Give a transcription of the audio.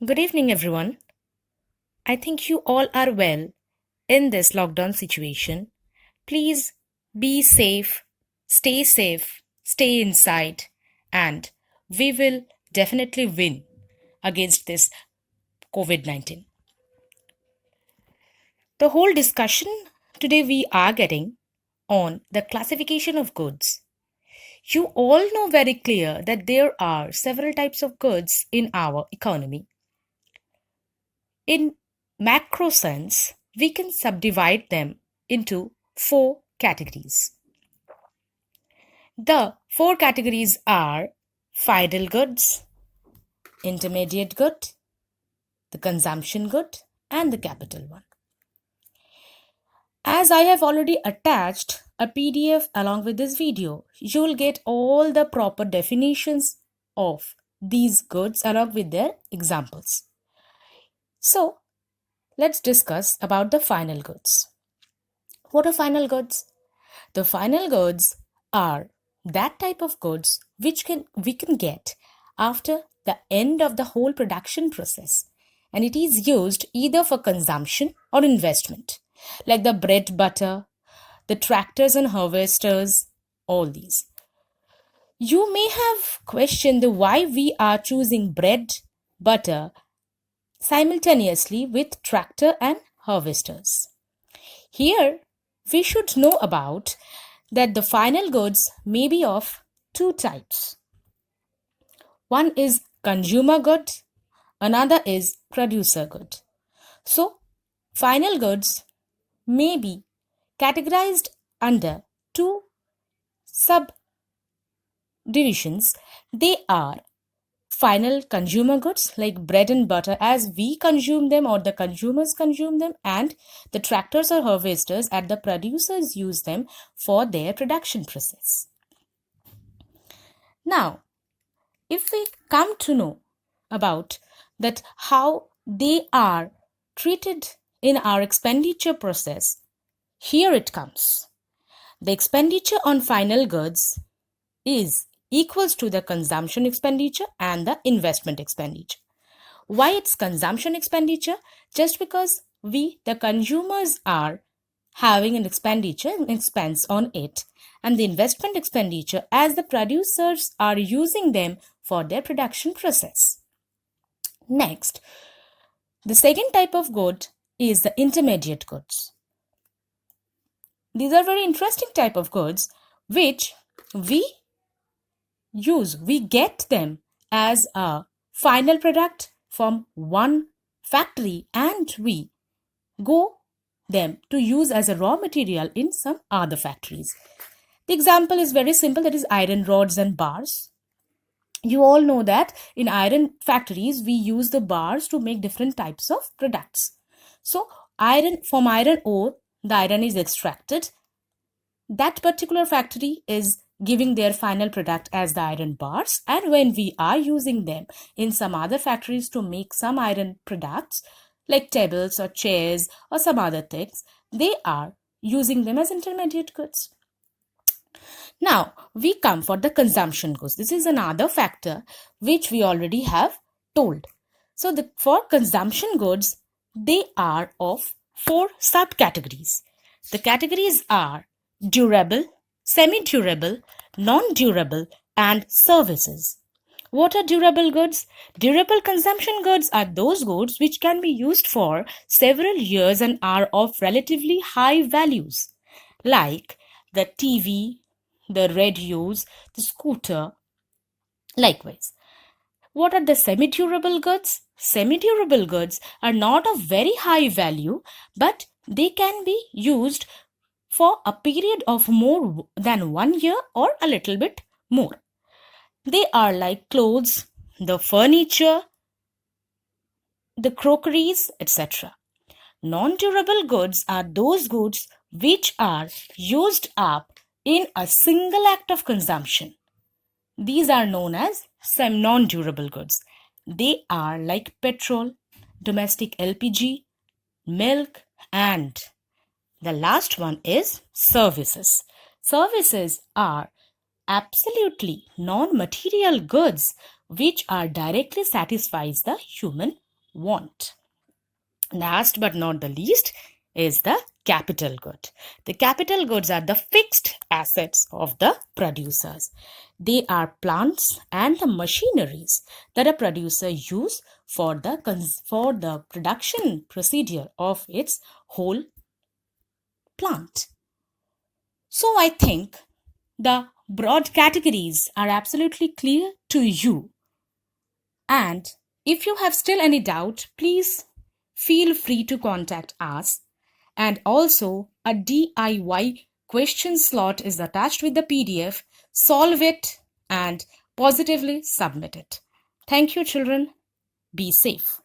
Good evening, everyone. I think you all are well in this lockdown situation. Please be safe, stay inside, and we will definitely win against this COVID 19. The whole discussion today we are getting on the classification of goods. You all know very clear that there are several types of goods in our economy. In macro sense, we can subdivide them into four categories. The four categories are final goods, intermediate good, the consumption good, and the capital one. As I have already attached a PDF along with this video, you will get all the proper definitions of these goods along with their examples. So, let's discuss about the final goods. What are final goods? The final goods are that type of goods which we can get after the end of the whole production process, and it is used either for consumption or investment, like the bread butter, the tractors and harvesters, all these. You may have questioned the why we are choosing bread butter simultaneously with tractor and harvesters. Here we should know about that the final goods may be of two types. One is consumer good, another is producer good. So, final goods may be categorized under two subdivisions. They are final consumer goods like bread and butter as we consume them or the consumers consume them, and the tractors or harvesters as the producers use them for their production process. Now, if we come to know about that how they are treated in our expenditure process, here it comes. The expenditure on final goods is equals to the consumption expenditure and the investment expenditure. Why it's consumption expenditure? Just because we, the consumers, are having an expenditure and expense on it, and the investment expenditure as the producers are using them for their production process. Next, the second type of good is the intermediate goods. These are very interesting type of goods which we get them as a final product from one factory, and we go them to use as a raw material in some other factories. The example is very simple, that is iron rods and bars. You all know that in iron factories we use the bars to make different types of products. So from iron ore, the iron is extracted. That particular factory is giving their final product as the iron bars, and when we are using them in some other factories to make some iron products like tables or chairs or some other things, they are using them as intermediate goods. Now we come for the consumption goods. This is another factor which we already have told. So for consumption goods, they are of four subcategories. The categories are durable, semi-durable, non-durable, and services. What are durable goods? Durable consumption goods are those goods which can be used for several years and are of relatively high values, like the TV, the radios, the scooter. Likewise, what are the semi-durable goods? Semi-durable goods are not of very high value, but they can be used for a period of more than 1 year or a little bit more. They are like clothes, the furniture, the crockeries, etc. Non-durable goods are those goods which are used up in a single act of consumption. These are known as some non-durable goods. They are like petrol, domestic LPG, milk, and the last one is services. Services are absolutely non-material goods which are directly satisfies the human want. Last but not the least is the capital good. The capital goods are the fixed assets of the producers. They are plants and the machineries that a producer use for the production procedure of its whole plant. So I think the broad categories are absolutely clear to you. And if you have still any doubt, please feel free to contact us. And also, a DIY question slot is attached with the PDF. Solve it and positively submit it. Thank you, children. Be safe.